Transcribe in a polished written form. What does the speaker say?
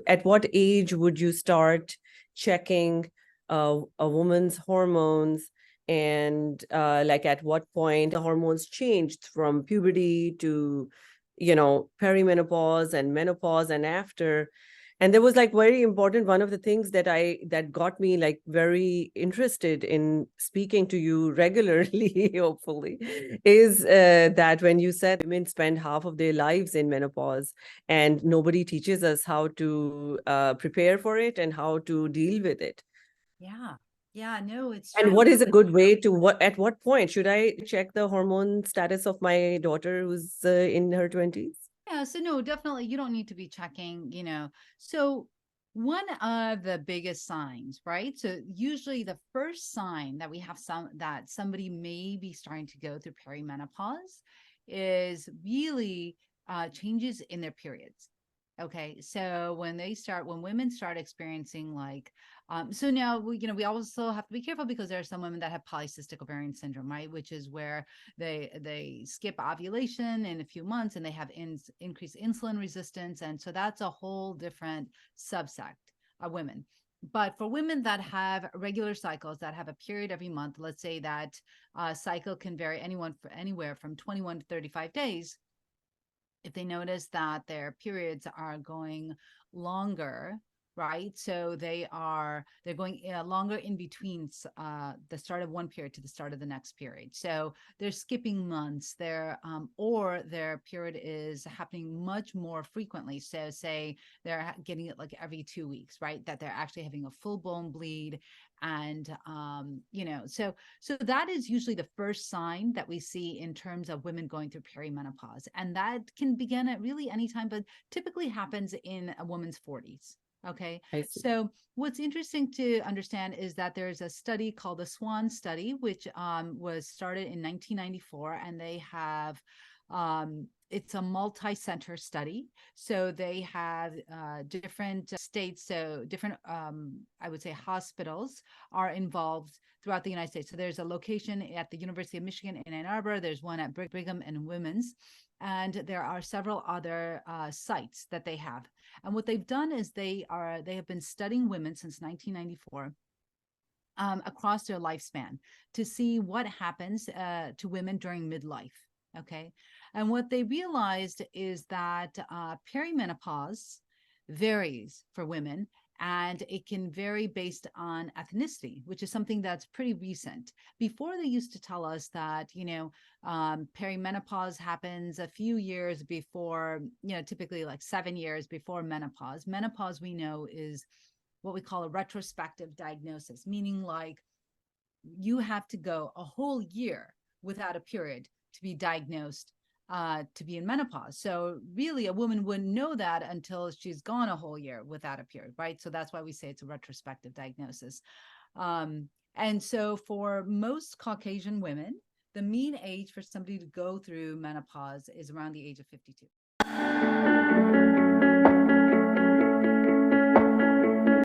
at what age would you start checking a woman's hormones? And like at what point the hormones changed from puberty to, perimenopause and menopause and after. And there was like very important, one of the things that got me like very interested in speaking to you regularly, hopefully, is that when you said women spend half of their lives in menopause and nobody teaches us how to prepare for it and how to deal with it. Yeah. Yeah, no, it's And true. what is a good way to at what point should I check the hormone status of my daughter who's in her 20s? Yeah, so no, definitely you don't need to be checking, So one of the biggest signs, right? So usually the first sign that we have that somebody may be starting to go through perimenopause is really changes in their periods. Okay, so when women start experiencing like, so now we also have to be careful because there are some women that have polycystic ovarian syndrome, right? Which is where they skip ovulation in a few months and they have increased insulin resistance, and so that's a whole different subsect of women. But for women that have regular cycles, that have a period every month, let's say that cycle can vary anywhere from 21 to 35 days. If they notice that their periods are going longer, right? So they're going longer in between the start of one period to the start of the next period. So they're skipping months. Or their period is happening much more frequently. So say they're getting it like every 2 weeks, right? That they're actually having a full blown bleed, and so that is usually the first sign that we see in terms of women going through perimenopause. And that can begin at really any time, but typically happens in a woman's 40s. Okay. I see. So what's interesting to understand is that there's a study called the SWAN study, which was started in 1994, and they have it's a multi-center study. So they have different states, so different, I would say, hospitals are involved throughout the United States. So there's a location at the University of Michigan in Ann Arbor. There's one at Brigham and Women's. And there are several other sites that they have. And what they've done is they have been studying women since 1994. Across their lifespan to see what happens to women during midlife. Okay. And what they realized is that perimenopause varies for women, and it can vary based on ethnicity, which is something that's pretty recent. Before, they used to tell us that, perimenopause happens a few years before, typically like 7 years before menopause. Menopause, we know, is what we call a retrospective diagnosis, meaning like you have to go a whole year without a period to be diagnosed to be in menopause. So really a woman wouldn't know that until she's gone a whole year without a period, right? So that's why we say it's a retrospective diagnosis. And so for most Caucasian women, the mean age for somebody to go through menopause is around the age of 52.